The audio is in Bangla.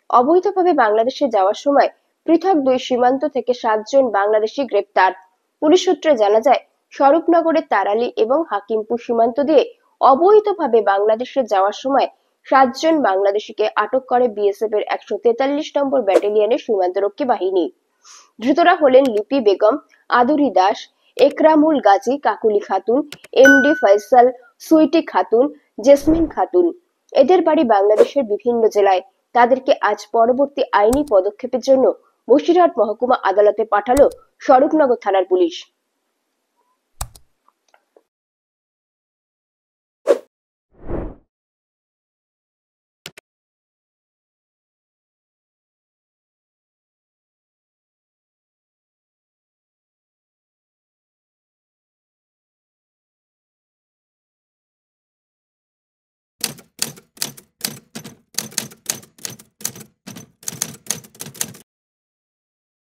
অবৈধভাবে বাংলাদেশে যাওয়ার সময় পৃথক দুই সীমান্ত থেকে 7 জন বাংলাদেশি গ্রেপ্তার। পুলিশ সূত্রে জানা যায়, স্বরূপনগরের তারালী এবং হাকিমপুর সীমান্ত দিয়ে অবৈধভাবে বাংলাদেশে যাওয়ার সময় 7 জন বাংলাদেশিকে আটক করে বিএসএফ এর 143 নম্বর ব্যাটালিয়নের সীমান্তরক্ষী বাহিনী। ধৃতরা হলেন লিপি বেগম, আদুরি দাস, একরামুল গাজী, কাকুলি খাতুন, এমডি ফয়সাল, সুইটি খাতুন, জেসমিন খাতুন। এদের বাড়ি বাংলাদেশের বিভিন্ন জেলায়। তাদেরকে আজ পরবর্তী আইনি পদক্ষেপের জন্য বসিরহাট মহকুমা আদালতে পাঠালো স্বরূপনগর থানার পুলিশ।